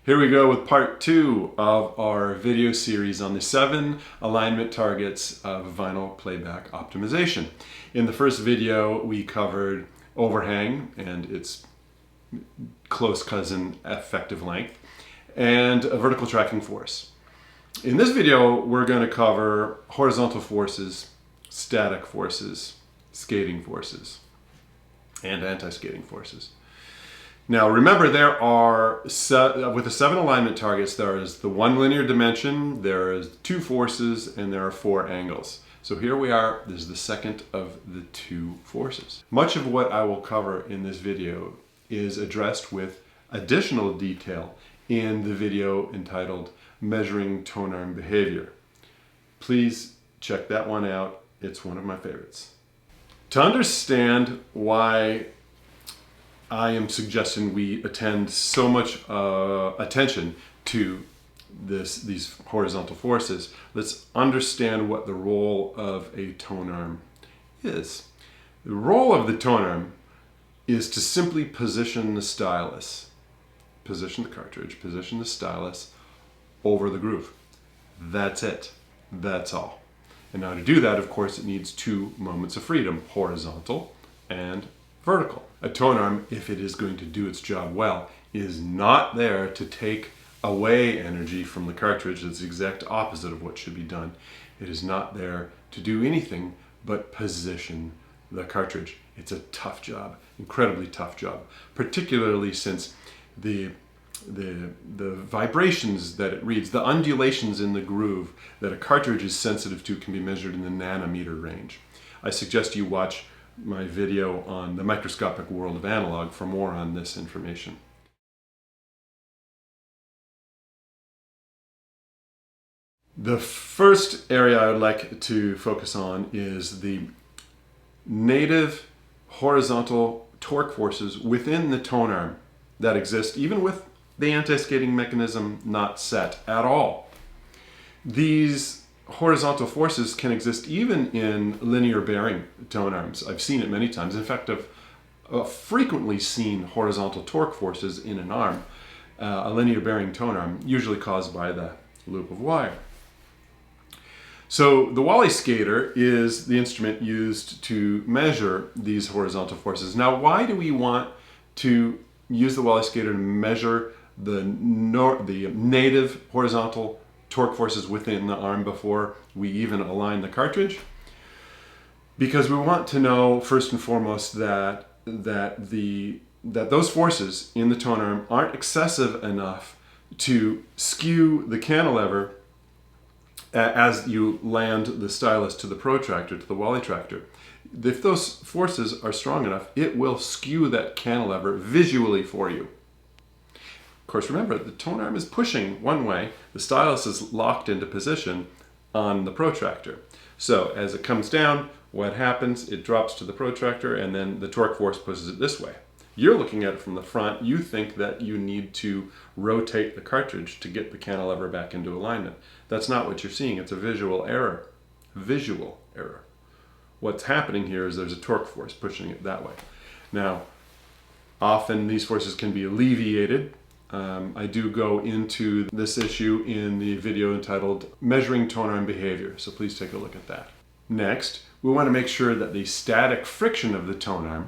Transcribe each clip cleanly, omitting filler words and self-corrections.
Here we go with part 2 of our video series on the 7 alignment targets of vinyl playback optimization. In the first video, we covered overhang and its close cousin effective length and a vertical tracking force. In this video, we're going to cover horizontal forces, static forces, skating forces, and anti-skating forces. Now remember, there are, with the 7 alignment targets, there is the 1 linear dimension, there is 2 forces, and there are 4 angles. So here we are, this is the second of the 2 forces. Much of what I will cover in this video is addressed with additional detail in the video entitled Measuring Tonearm Behavior. Please check that one out, it's one of my favorites. To understand why I am suggesting we attend so much attention to these horizontal forces, let's understand what the role of a tonearm is. The role of the tonearm is to simply position the stylus, position the cartridge, position the stylus over the groove. That's it. That's all. And now to do that, of course, it needs 2 moments of freedom, horizontal and vertical. A tonearm, if it is going to do its job well, is not there to take away energy from the cartridge. It's the exact opposite of what should be done. It is not there to do anything but position the cartridge. It's a tough job, incredibly tough job, particularly since the vibrations that it reads, the undulations in the groove that a cartridge is sensitive to can be measured in the nanometer range. I suggest you watch my video on the microscopic world of analog for more on this information. The first area I would like to focus on is the native horizontal torque forces within the tonearm that exist even with the anti-skating mechanism not set at all. These horizontal forces can exist even in linear bearing tonearms. I've seen it many times. In fact, I've frequently seen horizontal torque forces in an arm, a linear bearing tonearm, usually caused by the loop of wire. So the WallySkater is the instrument used to measure these horizontal forces. Now, why do we want to use the WallySkater to measure the native horizontal torque forces within the arm before we even align the cartridge? Because we want to know first and foremost that those forces in the tonearm aren't excessive enough to skew the cantilever as you land the stylus to the protractor, to the WallyTractor. If those forces are strong enough, it will skew that cantilever visually for you. Of course, remember, the tonearm is pushing one way, the stylus is locked into position on the protractor. So as it comes down, what happens? It drops to the protractor and then the torque force pushes it this way. You're looking at it from the front, you think that you need to rotate the cartridge to get the cantilever back into alignment. That's not what you're seeing, it's a visual error. Visual error. What's happening here is there's a torque force pushing it that way. Now, often these forces can be alleviated. I do go into this issue in the video entitled Measuring Tonearm Behavior, so please take a look at that. Next, we want to make sure that the static friction of the tonearm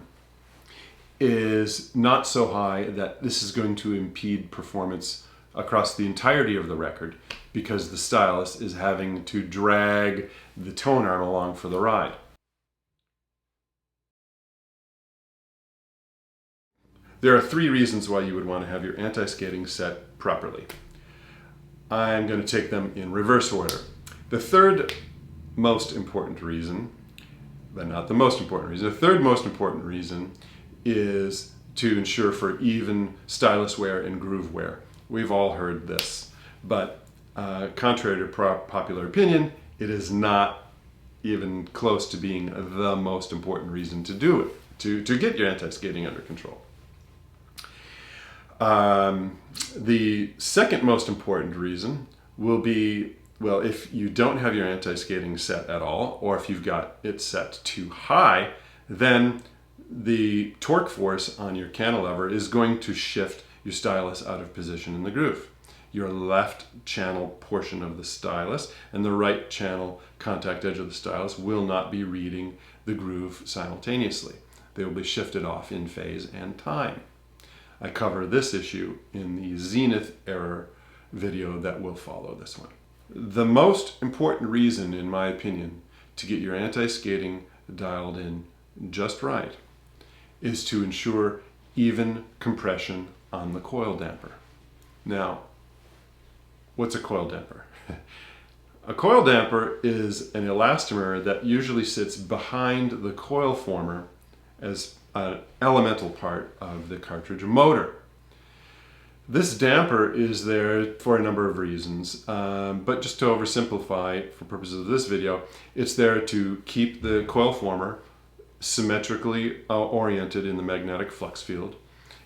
is not so high that this is going to impede performance across the entirety of the record because the stylus is having to drag the tonearm along for the ride. There are 3 reasons why you would want to have your anti-skating set properly. I'm going to take them in reverse order. The third most important reason, but not the most important reason, the third most important reason is to ensure for even stylus wear and groove wear. We've all heard this, but contrary to popular opinion, it is not even close to being the most important reason to do it, to get your anti-skating under control. The second most important reason will be, well, if you don't have your anti-skating set at all, or if you've got it set too high, then the torque force on your cantilever is going to shift your stylus out of position in the groove. Your left channel portion of the stylus and the right channel contact edge of the stylus will not be reading the groove simultaneously. They will be shifted off in phase and time. I cover this issue in the zenith error video that will follow this one. The most important reason, in my opinion, to get your anti-skating dialed in just right is to ensure even compression on the coil damper. Now, what's a coil damper? A coil damper is an elastomer that usually sits behind the coil former as an elemental part of the cartridge motor. This damper is there for a number of reasons, but just to oversimplify for purposes of this video, it's there to keep the coil former symmetrically oriented in the magnetic flux field.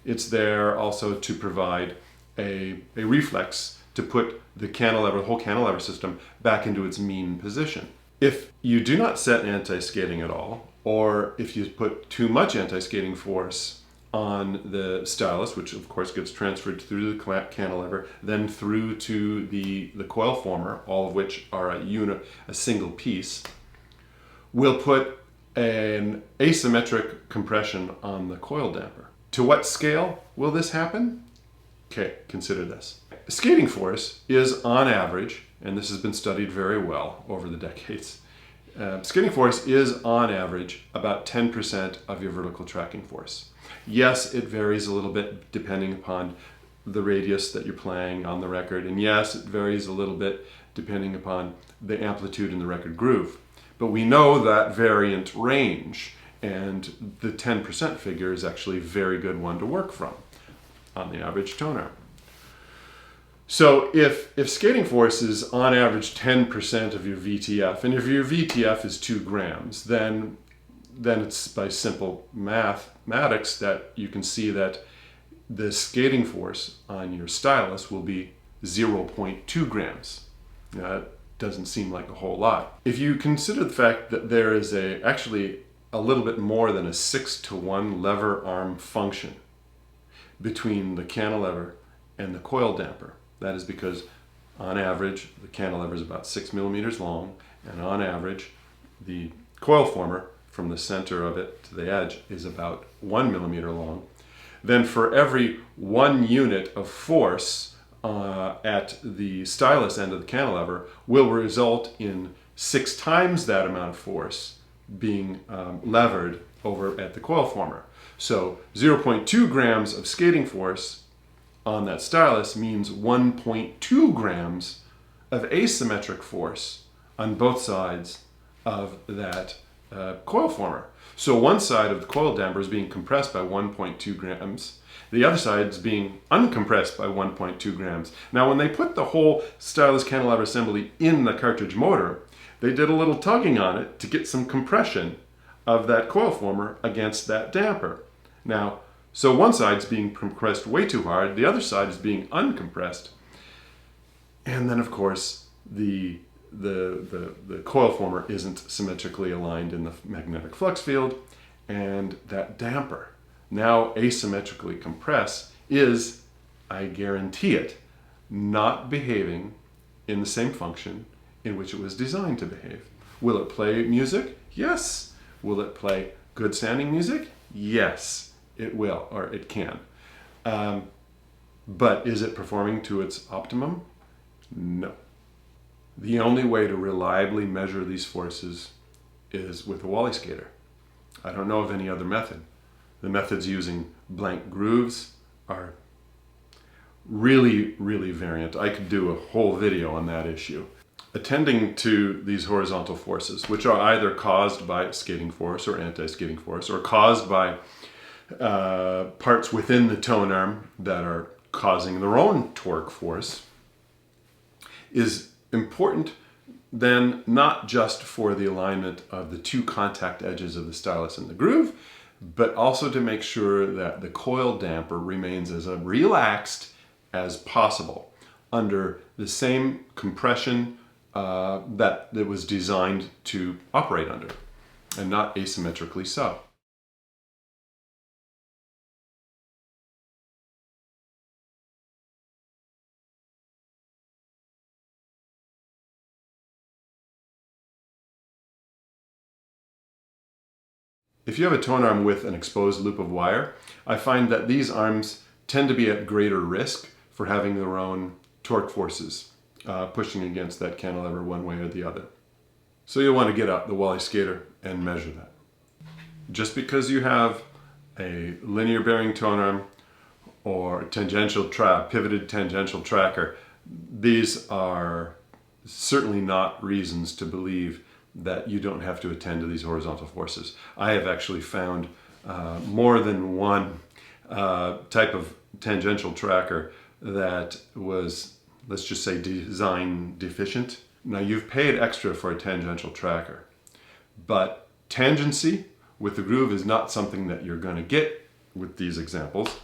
It's there also to provide a reflex to put the cantilever, the whole cantilever system, back into its mean position. If you do not set anti-skating at all, or if you put too much anti-skating force on the stylus, which of course gets transferred through the cantilever, then through to the coil former, all of which are a single piece, will put an asymmetric compression on the coil damper. To what scale will this happen? Okay, consider this. Skating force is on average, and this has been studied very well over the decades, skating force is on average about 10% of your vertical tracking force. Yes, it varies a little bit depending upon the radius that you're playing on the record, and yes, it varies a little bit depending upon the amplitude in the record groove. But we know that variant range, and the 10% figure is actually a very good one to work from on the average tonearm. So if skating force is on average 10% of your VTF, and if your VTF is 2 grams, then it's by simple mathematics that you can see that the skating force on your stylus will be 0.2 grams. Now, that doesn't seem like a whole lot. If you consider the fact that there is actually a little bit more than a 6-to-1 lever arm function between the cantilever and the coil damper, that is because on average the cantilever is about 6 millimeters long, and on average the coil former from the center of it to the edge is about 1 millimeter long. Then for every 1 unit of force at the stylus end of the cantilever will result in 6 times that amount of force being levered over at the coil former. So 0.2 grams of skating force on that stylus means 1.2 grams of asymmetric force on both sides of that coil former. So one side of the coil damper is being compressed by 1.2 grams. The other side is being uncompressed by 1.2 grams. Now, when they put the whole stylus cantilever assembly in the cartridge motor, they did a little tugging on it to get some compression of that coil former against that damper. Now, so one side's being compressed way too hard, the other side is being uncompressed. And then, of course, the coil former isn't symmetrically aligned in the magnetic flux field, and that damper, now asymmetrically compressed, is, I guarantee it, not behaving in the same function in which it was designed to behave. Will it play music? Yes. Will it play good sounding music? Yes, it will, or it can. But is it performing to its optimum? No. The only way to reliably measure these forces is with a WallySkater. I don't know of any other method. The methods using blank grooves are really, really variant. I could do a whole video on that issue. Attending to these horizontal forces, which are either caused by skating force or anti-skating force, or caused by parts within the tonearm that are causing their own torque force, is important then not just for the alignment of the 2 contact edges of the stylus and the groove, but also to make sure that the coil damper remains as relaxed as possible under the same compression that it was designed to operate under, and not asymmetrically so. If you have a tone arm with an exposed loop of wire, I find that these arms tend to be at greater risk for having their own torque forces pushing against that cantilever one way or the other. So you'll want to get out the WallySkater and measure that. Just because you have a linear bearing tone arm or pivoted tangential tracker, these are certainly not reasons to believe that you don't have to attend to these horizontal forces. I have actually found more than one type of tangential tracker that was, let's just say, design deficient. Now, you've paid extra for a tangential tracker, but tangency with the groove is not something that you're going to get with these examples,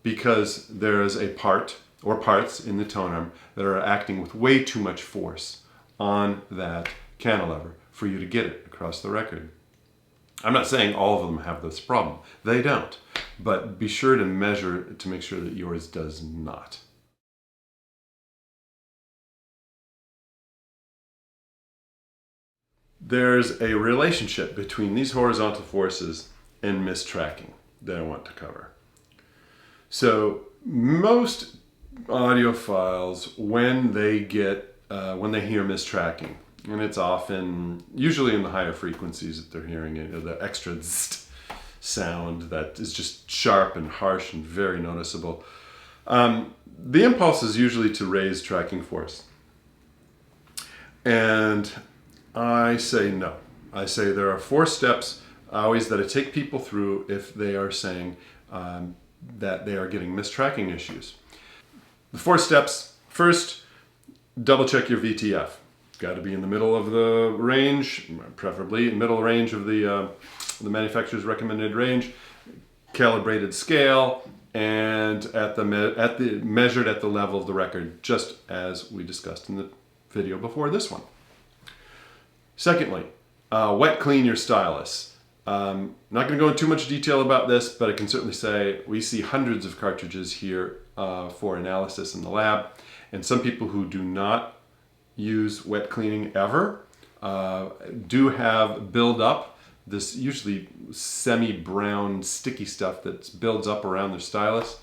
because there is a part or parts in the tone arm that are acting with way too much force on that cantilever for you to get it across the record. I'm not saying all of them have this problem. They don't. But be sure to measure to make sure that yours does not. There's a relationship between these horizontal forces and mistracking that I want to cover. So most audiophiles, when they hear mistracking, and it's often, usually in the higher frequencies that they're hearing it, the extra zzzt sound that is just sharp and harsh and very noticeable. The impulse is usually to raise tracking force. And I say no. I say there are 4 steps always that I take people through if they are saying that they are getting mistracking issues. The 4 steps: first, double check your VTF. Got to be in the middle of the range, preferably middle range of the manufacturer's recommended range, calibrated scale, and measured at the level of the record, just as we discussed in the video before this one. Secondly, wet clean your stylus. Not going to go into too much detail about this, but I can certainly say we see hundreds of cartridges here for analysis in the lab, and some people who do not use wet cleaning ever do have build up this usually semi-brown sticky stuff that builds up around their stylus.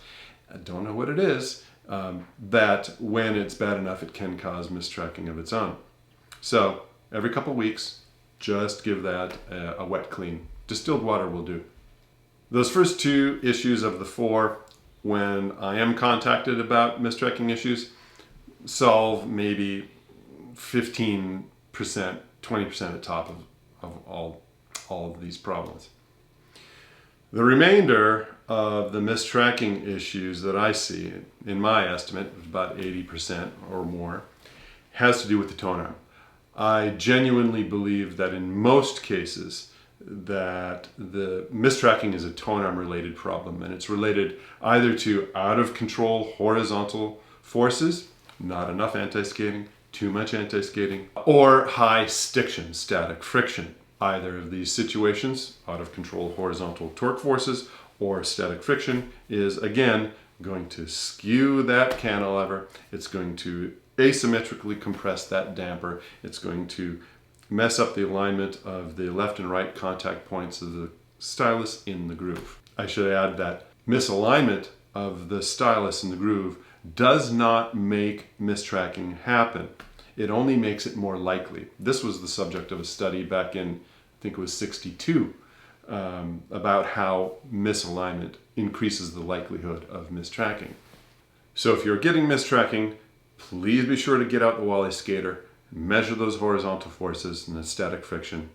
I don't know what it is, that when it's bad enough it can cause mistracking of its own. So every couple weeks, just give that a wet clean. Distilled water will do. Those first 2 issues of the 4, when I am contacted about mistracking issues, solve maybe 15%, 20% at the top of all of these problems. The remainder of the mistracking issues that I see, in my estimate, about 80% or more, has to do with the tone arm. I genuinely believe that in most cases that the mistracking is a tone arm related problem, and it's related either to out of control horizontal forces, not enough anti-skating, too much anti-skating, or high stiction, static friction. Either of these situations, out of control horizontal torque forces or static friction, is again going to skew that cantilever. It's going to asymmetrically compress that damper. It's going to mess up the alignment of the left and right contact points of the stylus in the groove. I should add that misalignment of the stylus in the groove does not make mistracking happen. It only makes it more likely. This was the subject of a study back in, I think it was 62, about how misalignment increases the likelihood of mistracking. So if you're getting mistracking, please be sure to get out the WallySkater, measure those horizontal forces and the static friction.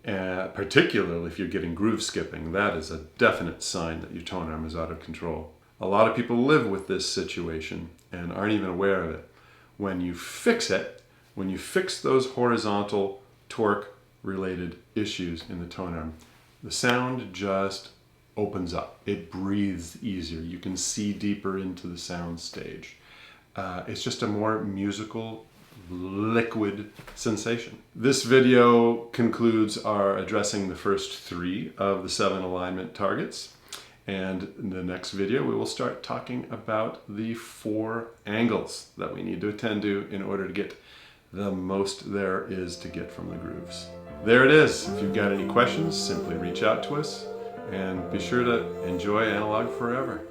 Particularly if you're getting groove skipping, that is a definite sign that your tone arm is out of control. A lot of people live with this situation and aren't even aware of it. When you fix it, when you fix those horizontal torque related issues in the tone arm, the sound just opens up. It breathes easier. You can see deeper into the sound stage. It's just a more musical, liquid sensation. This video concludes our addressing the first 3 of the 7 alignment targets. And in the next video, we will start talking about the 4 angles that we need to attend to in order to get the most there is to get from the grooves. there it is. If you've got any questions, simply reach out to us, and be sure to enjoy analog forever.